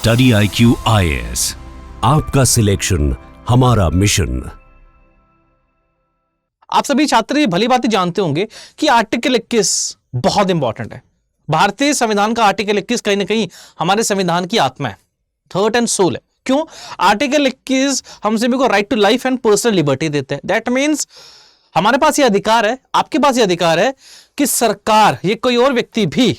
Study IQ IAS, आपका selection हमारा mission. आप सभी छात्र ये भली बात जानते होंगे कि आर्टिकल 21 बहुत इंपॉर्टेंट है। भारतीय संविधान का आर्टिकल 21 कहीं ना कहीं हमारे संविधान की आत्मा है, थर्ड एंड सोल है। क्यों? आर्टिकल 21 हम सभी को right to life and personal liberty देते हैं। दैट मीन्स हमारे पास ये अधिकार है, आपके पास ये अधिकार है कि सरकार, ये कोई और व्यक्ति भी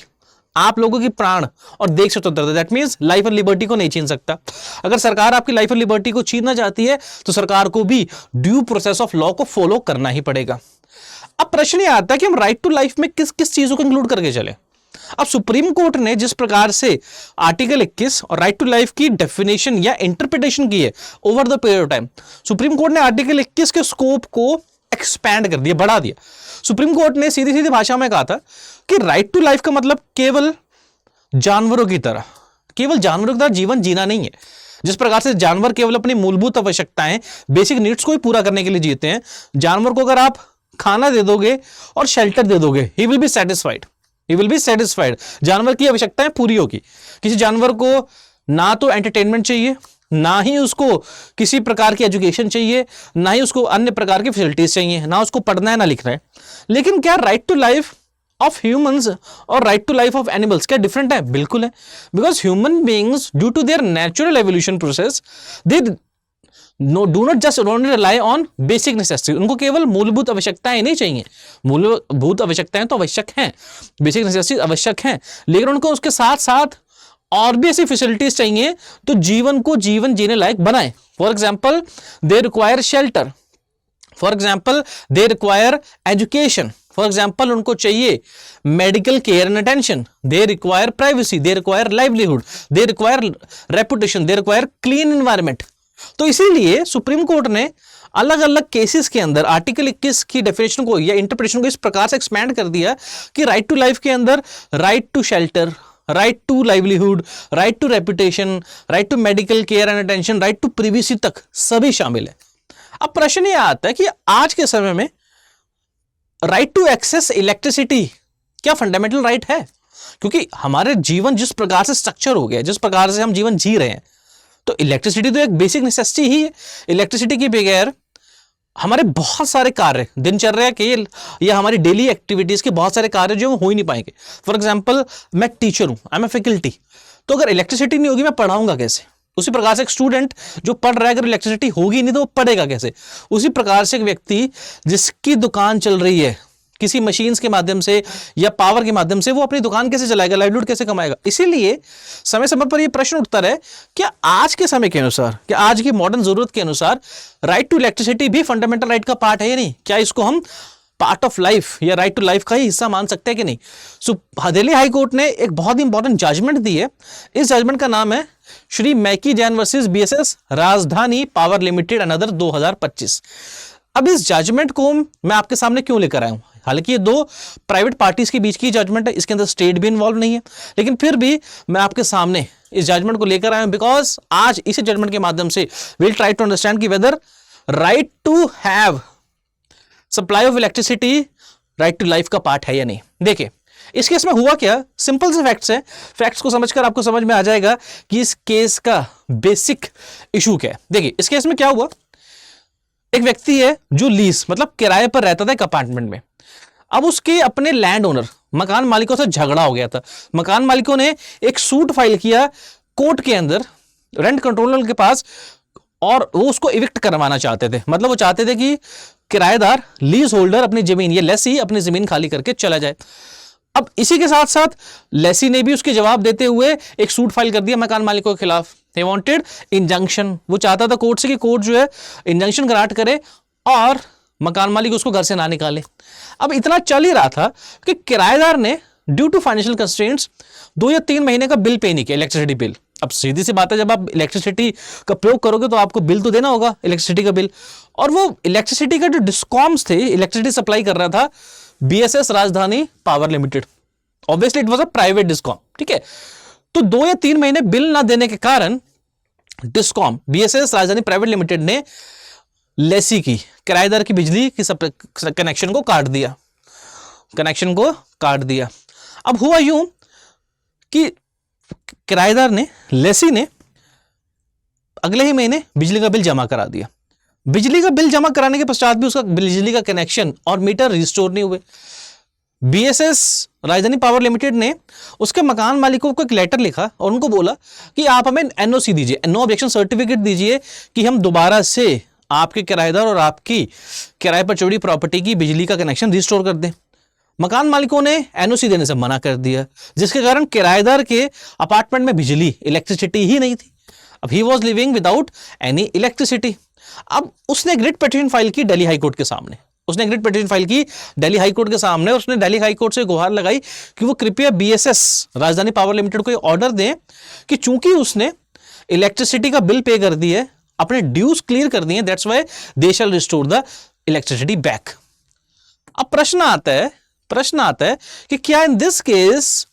आप लोगों की प्राण और देश स्वतंत्रता, दैट मीन्स लाइफ और लिबर्टी को नहीं छीन सकता। अगर सरकार आपकी लाइफ और लिबर्टी को छीनना चाहती है तो सरकार को भी ड्यू प्रोसेस ऑफ लॉ को फॉलो करना ही पड़ेगा। अब प्रश्न ये आता है कि हम राइट टू लाइफ में किस किस चीजों को इंक्लूड करके चले। अब सुप्रीम कोर्ट ने जिस प्रकार से आर्टिकल 21 और राइट टू लाइफ की डेफिनेशन या इंटरप्रिटेशन की है over the period of time, supreme court ने आर्टिकल 21 के स्कोप को एक्सपैंड कर दिया, बढ़ा दिया। सुप्रीम कोर्ट ने सीधी सीधी भाषा में कहा था कि राइट टू लाइफ का मतलब केवल जानवरों की तरह जीवन जीना नहीं है। जिस प्रकार से जानवर केवल अपनी मूलभूत आवश्यकताएं, बेसिक नीड्स को ही पूरा करने के लिए जीते हैं, जानवर को अगर आप खाना दे दोगे और शेल्टर दे दोगे, ही विल बी सेटिस्फाइड। जानवर की आवश्यकताएं पूरी होगी। किसी जानवर को ना तो एंटरटेनमेंट चाहिए, ना ही उसको किसी प्रकार की एजुकेशन चाहिए, ना ही उसको अन्य प्रकार की फैसिलिटीज चाहिए, ना उसको पढ़ना है ना लिखना है। लेकिन क्या right to life of humans और right to life of animals क्या डिफरेंट है? बिल्कुल है। Because human beings due to their natural evolution process they do not just only rely on basic necessity. उनको केवल मूलभूत आवश्यकताएं नहीं चाहिए। मूलभूत आवश्यकताएं तो आवश्यक हैं, बेसिक नेसेसिटी आवश्यक हैं, लेकिन उनको उसके साथ साथ और भी ऐसी फैसिलिटीज चाहिए तो जीवन को जीवन जीने लायक बनाए। For example they require shelter, for example they require education, for example उनको चाहिए medical care and attention, they require privacy, they require livelihood, they require reputation, they require clean environment. तो इसीलिए सुप्रीम कोर्ट ने अलग अलग cases के अंदर article 21 की डेफिनेशन को या इंटरप्रिटेशन को इस प्रकार से एक्सपैंड कर दिया कि राइट टू लाइफ के अंदर right to shelter, right to livelihood, right to reputation, right to medical care and attention, right to privacy तक सभी शामिल है। अब प्रश्न यह आता है कि आज के समय में राइट टू एक्सेस इलेक्ट्रिसिटी क्या फंडामेंटल राइट है? क्योंकि हमारे जीवन जिस प्रकार से स्ट्रक्चर हो गया, जिस प्रकार से हम जीवन जी रहे हैं, तो इलेक्ट्रिसिटी तो एक बेसिक नेसेसिटी ही है। इलेक्ट्रिसिटी के बगैर हमारे बहुत सारे कार्य, दिनचर्या के या हमारी डेली एक्टिविटीज के बहुत सारे कार्य जो हो ही नहीं पाएंगे। फॉर एग्जाम्पल मैं टीचर हूं, आई एम ए फैकल्टी, तो अगर इलेक्ट्रिसिटी नहीं होगी मैं पढ़ाऊंगा कैसे? उसी प्रकार से एक स्टूडेंट जो पढ़ रहा है, अगर इलेक्ट्रिसिटी होगी नहीं तो वो पढ़ेगा कैसे? उसी प्रकार से एक व्यक्ति जिसकी दुकान चल रही है किसी मशीन्स के माध्यम से या पावर के माध्यम से, वो अपनी दुकान कैसे चलाएगा, लाइवलीहुड कैसे कमाएगा? इसीलिए समय समय पर यह प्रश्न उठता है, क्या आज के समय के अनुसार, क्या आज की मॉडर्न जरूरत के अनुसार राइट टू इलेक्ट्रिसिटी भी फंडामेंटल राइट का पार्ट है या नहीं? क्या इसको हम पार्ट ऑफ लाइफ या राइट टू लाइफ का ही हिस्सा मान सकते हैं कि नहीं? सो दिल्ली हाई कोर्ट ने एक बहुत इंपॉर्टेंट जजमेंट दी है। इस जजमेंट का नाम है श्री मैकी जैन वर्सेस BSS राजधानी पावर लिमिटेड अनदर 2025। अब इस जजमेंट को मैं आपके सामने क्यों लेकर आया हूं? हालांकि ये दो प्राइवेट पार्टीज के बीच की जजमेंट है, इसके अंदर स्टेट भी इन्वॉल्व नहीं है, लेकिन फिर भी मैं आपके सामने इस जजमेंट को लेकर आया हूं बिकॉज आज इस जजमेंट के माध्यम से विल ट्राई टू अंडरस्टैंड कि whether right to have supply of electricity right to life का पार्ट है या नहीं। देखिए इस केस में हुआ क्या, सिंपल से फैक्ट्स है, फैक्ट्स को समझकर आपको समझ में आ जाएगा कि इस केस का बेसिक इशू क्या है। देखिए इस केस में क्या हुआ, एक व्यक्ति है जो लीज मतलब किराए पर रहता था एक अपार्टमेंट में। अब उसके अपने लैंड ओनर मकान मालिकों से झगड़ा हो गया था। मकान मालिकों ने एक सूट फाइल किया कोर्ट के अंदर रेंट कंट्रोलर के पास और वो उसको इविक्ट करवाना चाहते थे। मतलब वो चाहते थे कि किराएदार, लीज होल्डर अपनी जमीन, ये लेसी अपनी जमीन खाली करके चला जाए। अब इसी के साथ साथ लेसी ने भी उसके जवाब देते हुए एक सूट फाइल कर दिया मकान मालिकों के खिलाफ। दे वांटेड इंजंक्शन, वो चाहता था कोर्ट से कि कोर्ट जो है इंजंक्शन ग्रांट करे और मकान मालिक उसको घर से ना निकाले। अब इतना चल ही रहा था कि किराएदार ने ड्यू टू फाइनेंशियल कंस्ट्रेंट्स 2 या 3 महीने का बिल पे नहीं किया, इलेक्ट्रिसिटी बिल। अब सीधी सी बात है, जब आप इलेक्ट्रिसिटी का प्रयोग करोगे तो आपको बिल तो देना होगा, इलेक्ट्रिसिटी का बिल। और वो इलेक्ट्रिसिटी का जो डिस्कॉम्स थे, इलेक्ट्रिसिटी सप्लाई कर रहा था BSS राजधानी power limited. Obviously it was a private discom, ठीक है। तो 2 या 3 महीने बिल ना देने के कारण डिस्कॉम BSS राजधानी प्राइवेट लिमिटेड ने लेसी की, किराएदार की बिजली की कनेक्शन को काट दिया। अब हुआ यूं कि किराएदार ने, लेसी ने अगले ही महीने बिजली का बिल जमा करा दिया। बिजली का बिल जमा कराने के पश्चात भी उसका बिजली का कनेक्शन और मीटर रिस्टोर नहीं हुए। बीएसएस राजधानी पावर लिमिटेड ने उसके मकान मालिकों को एक लेटर लिखा और उनको बोला कि आप हमें एनओसी दीजिए, नो ऑब्जेक्शन सर्टिफिकेट दीजिए कि हम दोबारा से आपके किराएदार और आपकी किराए पर चढ़ी प्रॉपर्टी की बिजली का कनेक्शन रिस्टोर कर दें। मकान मालिकों ने एनओसी देने से मना कर दिया, जिसके कारण किराएदार के अपार्टमेंट में बिजली, इलेक्ट्रिसिटी ही नहीं थी। अब he was living without any electricity. अब उसने ग्रिड पिटीशन फाइल की दिल्ली हाईकोर्ट के सामने, उसने ग्रिड पिटीशन फाइल की दिल्ली हाईकोर्ट के सामने। उसने दिल्ली हाईकोर्ट से गुहार लगाई कि वो कृपया बीएसएस राजधानी पावर लिमिटेड को ये ऑर्डर दें कि चूंकि उसने इलेक्ट्रिसिटी का बिल पे कर दिया है, अपने ड्यूज क्लियर कर दिए, that's why they shall restore the electricity back. अब प्रश्न आता है कि क्या in this case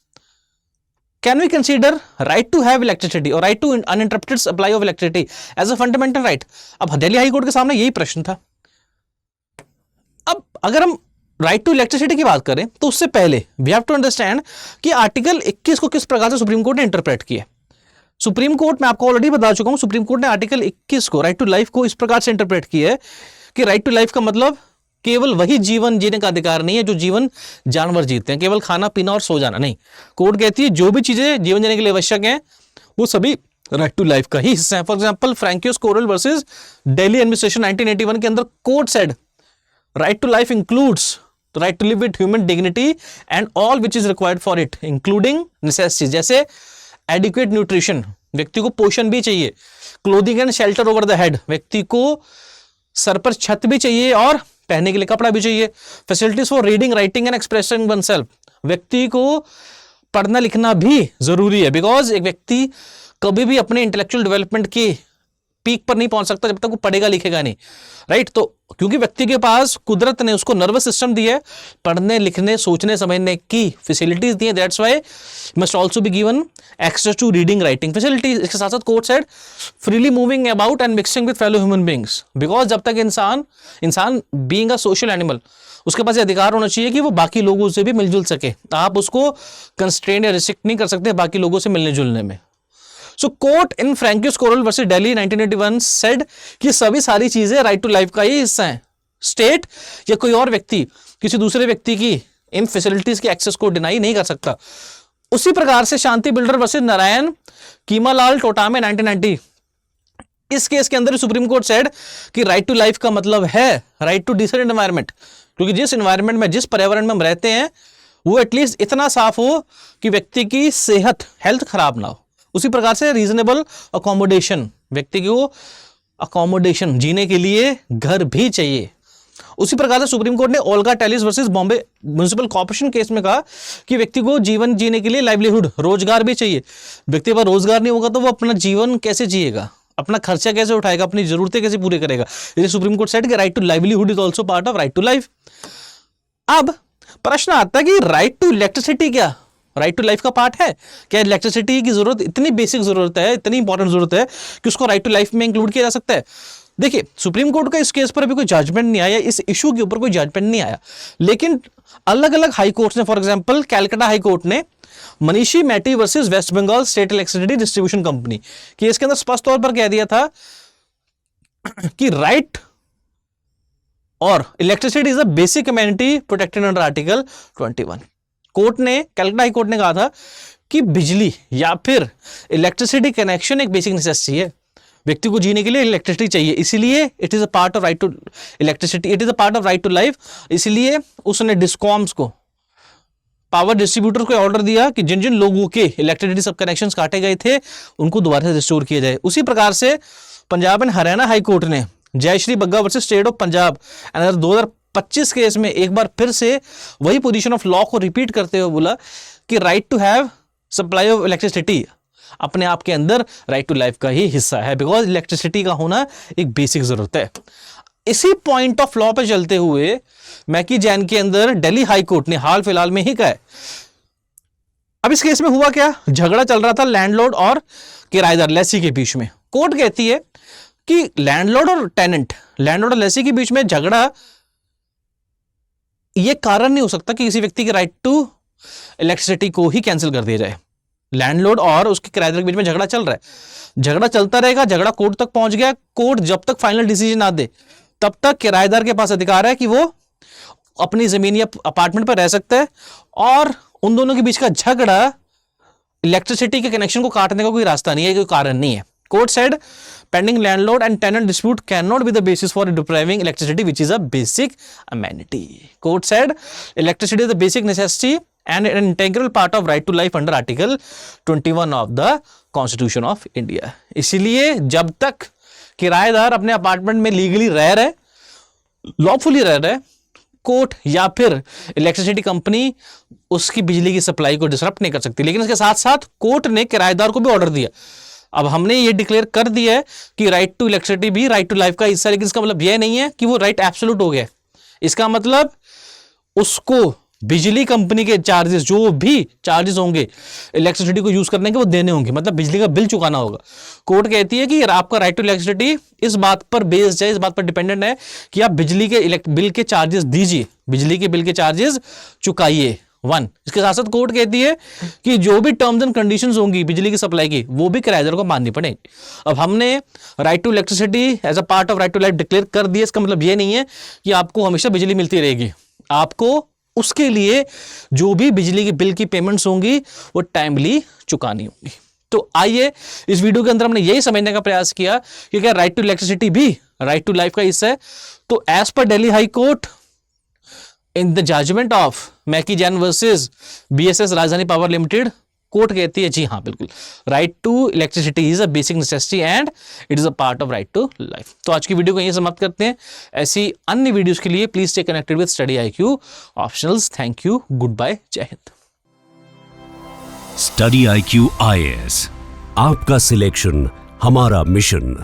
can we consider right to have electricity or right to uninterrupted supply of electricity as a fundamental right? अब Delhi high court के सामने यही प्रश्न था। अब अगर हम राइट टू इलेक्ट्रिसिटी की बात करें तो उससे पहले वी हैव टू अंडरस्टैंड कि आर्टिकल 21 को किस प्रकार से सुप्रीम कोर्ट ने इंटरप्रेट किया। सुप्रीम कोर्ट, मैं आपको ऑलरेडी बता चुका हूं, सुप्रीम कोर्ट ने आर्टिकल 21 को, राइट टू लाइफ को, इस प्रकार से इंटरप्रेट किया है कि राइट टू लाइफ का मतलब केवल वही जीवन जीने का अधिकार नहीं है जो जीवन जानवर जीते हैं, केवल खाना पीना और सो जाना नहीं। कोर्ट कहती है जो भी चीजें जीवन जीने के लिए आवश्यक हैं वो सभी राइट टू लाइफ का ही हिस्सा है। For example Francis Coralie versus Delhi administration 1981 के अंदर court said right to life includes right to live with human dignity and all which is required for it including necessities, जैसे एडिक्वेट न्यूट्रिशन, व्यक्ति को पोषण भी चाहिए, clothing and shelter over the head, व्यक्ति को सर पर छत भी चाहिए और पहनने के लिए कपड़ा भी चाहिए, facilities for reading, writing and expressing oneself, व्यक्ति को पढ़ना लिखना भी जरूरी है, बिकॉज एक व्यक्ति कभी भी अपने इंटेलेक्चुअल डेवलपमेंट की पीक पर नहीं पहुंच सकता जब तक वो पढ़ेगा लिखेगा नहीं, राइट। तो क्योंकि व्यक्ति के पास कुदरत ने उसको नर्वस सिस्टम दी है, पढ़ने लिखने सोचने समझने की फैसिलिटीज दी है, that's why must also be given access to reading writing facilities. इसके साथ साथ court said freely moving about and mixing with fellow human beings, because जब तक इंसान बीइंग अ सोशल एनिमल, उसके पास अधिकार होना चाहिए कि वो बाकी लोगों से भी मिलजुल सके। आप उसको कंस्ट्रेन या रिस्ट्रिक्ट नहीं कर सकते बाकी लोगों से मिलने जुलने में। सो कोर्ट इन फ्रैंकियोस कोरल वर्सेस दिल्ली 1981 सेड कि सभी सारी चीजें राइट टू लाइफ का ही हिस्सा हैं। स्टेट या कोई और व्यक्ति किसी दूसरे व्यक्ति की इन फैसिलिटीज के एक्सेस को डिनाई नहीं कर सकता। उसी प्रकार से शांति बिल्डर वर्सेस नारायण कीमालाल टोटामे 1990, इस केस के अंदर सुप्रीम कोर्ट सेड कि राइट टू लाइफ का मतलब है राइट टू डिसेंट एनवायरमेंट, क्योंकि जिस एनवायरमेंट में, जिस पर्यावरण में हम रहते हैं वो एटलीस्ट इतना साफ हो कि व्यक्ति की सेहत, हेल्थ खराब ना हो। उसी प्रकार से रीजनेबल अकोमोडेशन, व्यक्ति को अकोमोडेशन, जीने के लिए घर भी चाहिए। उसी प्रकार से सुप्रीम कोर्ट ने Olga Tellis versus Bombay municipal corporation case में कहा कि व्यक्ति को जीवन जीने के लिए लाइवलीहुड, रोजगार भी चाहिए। व्यक्ति पर रोजगार नहीं होगा तो वो अपना जीवन कैसे जिएगा, अपना खर्चा कैसे उठाएगा, अपनी जरूरतें कैसे पूरी करेगा। इसलिए सुप्रीम कोर्ट सेड कि right to livelihood is also part of right to life. अब प्रश्न आता है कि राइट टू इलेक्ट्रिसिटी क्या राइट टू लाइफ का पार्ट है? क्या इलेक्ट्रिसिटी की जरूरत इतनी बेसिक जरूरत है, इतनी इंपॉर्टेंट जरूरत है कि उसको राइट टू लाइफ में इंक्लूड किया जा सकता है? देखिए, सुप्रीम कोर्ट का इस केस पर अभी कोई जजमेंट नहीं आया, इस इशू के ऊपर कोई जजमेंट नहीं आया, लेकिन अलग अलग हाई कोर्ट्स ने, for example Calcutta high court ने Manishi Maity versus West Bengal state electricity distribution company case के अंदर स्पष्ट तौर पर कह दिया था कि राइट और electricity is a basic amenity protected under article 21। Court ने, कैलकाटा हाई कोर्ट ने कहा था कि बिजली या फिर इलेक्ट्रिसिटी कनेक्शन एक बेसिक नेसेसिटी है, व्यक्ति को जीने के लिए इलेक्ट्रिसिटी चाहिए, इसीलिए it is a part of right to electricity, it is a part of right to life. इसलिए उसने डिस्कॉम्स को, पावर डिस्ट्रीब्यूटर को ऑर्डर दिया कि जिन जिन लोगों के इलेक्ट्रिसिटी सब कनेक्शंस काटे गए थे उनको दोबारा से रिस्टोर किया जाए। उसी प्रकार से Punjab and Haryana high court ने Jayashree Bagga versus state of Punjab 2025 case में एक बार फिर से वही पोजीशन ऑफ लॉ को रिपीट करते हुए बोला कि right to have supply of electricity अपने आप के अंदर राइट टू लाइफ का ही हिस्सा है, बिकॉज इलेक्ट्रिसिटी का होना एक बेसिक जरूरत है। इसी पॉइंट ऑफ लॉ पे चलते हुए मैकी जैन के अंदर दिल्ली हाई कोर्ट ने हाल फिलहाल में ही कहा है। अब इस केस में हुआ क्या, झगड़ा चल रहा था लैंडलॉर्ड और किराएदार लेसी के बीच में। कोर्ट कहती है कि लैंडलॉर्ड और टेनेंट, लैंडलॉर्ड और लेसी के बीच में झगड़ा यह कारण नहीं हो सकता कि किसी व्यक्ति के राइट टू इलेक्ट्रिसिटी को ही कैंसिल कर दिया जाए। लैंडलॉर्ड और उसके किराएदार के बीच में झगड़ा चल रहा है, झगड़ा चलता रहेगा, झगड़ा कोर्ट तक पहुंच गया, कोर्ट जब तक फाइनल डिसीजन ना दे तब तक किराएदार के पास अधिकार है कि वो अपनी जमीन या अपार्टमेंट पर रह सकता है, और उन दोनों के बीच का झगड़ा इलेक्ट्रिसिटी के कनेक्शन को काटने का कोई रास्ता नहीं है, कोई कारण नहीं है। Court said pending landlord and tenant dispute cannot be the basis for depriving electricity, which is a basic amenity. Court said electricity is the basic necessity and an integral part of right to life under Article 21 of the Constitution of India. इसलिए जब तक किराएदार अपने apartment में legally रह रहे, lawfully रह रहे, कोर्ट या फिर इलेक्ट्रिसिटी कंपनी उसकी बिजली की सप्लाई को डिसरप्ट नहीं कर सकती। लेकिन इसके साथ साथ कोर्ट ने किराएदार को भी ऑर्डर दिया। अब हमने ये डिक्लेयर कर दिया है कि राइट टू इलेक्ट्रिसिटी भी राइट टू लाइफ का हिस्सा, लेकिन इसका मतलब यह नहीं है कि वो राइट एब्सोल्यूट हो गया। इसका मतलब उसको बिजली कंपनी के चार्जेस, जो भी चार्जेस होंगे इलेक्ट्रिसिटी को यूज करने के, वो देने होंगे, मतलब बिजली का बिल चुकाना होगा। कोर्ट कहती है कि आपका राइट टू इलेक्ट्रिसिटी इस बात पर बेस्ड है, इस बात पर डिपेंडेंट है कि आप बिजली के बिल के चार्जेस दीजिए, बिजली के बिल के चार्जेस चुकाइए। वन, इसके साथ साथ कोर्ट कहती है कि जो भी टर्म्स एंड कंडीशंस होंगी बिजली की सप्लाई की, वो भी किराएदार को माननी पड़ेगी। अब हमने right to electricity as a part of right to life declare कर दिया। इसका मतलब ये नहीं है कि आपको हमेशा बिजली मिलती रहेगी, आपको उसके लिए जो भी बिजली के बिल की पेमेंट्स होंगी वो टाइमली चुकानी होंगी। तो आइए इस वीडियो के अंदर हमने यही समझने का प्रयास किया कि क्या राइट टू इलेक्ट्रिसिटी भी राइट टू लाइफ का हिस्सा है। तो as per Delhi high court in the judgment of मैकी Jain versus BSES Rajdhani power limited, court कहती है जी हाँ बिल्कुल, right to electricity is a basic necessity and it is a part of right to life. तो आज की वीडियो को यहीं समाप्त करते हैं। ऐसी अन्य वीडियोस के लिए please stay connected with study IQ optionals. Thank you, good bye, जय हिंद। स्टडी IQ IAS, आपका सिलेक्शन हमारा मिशन।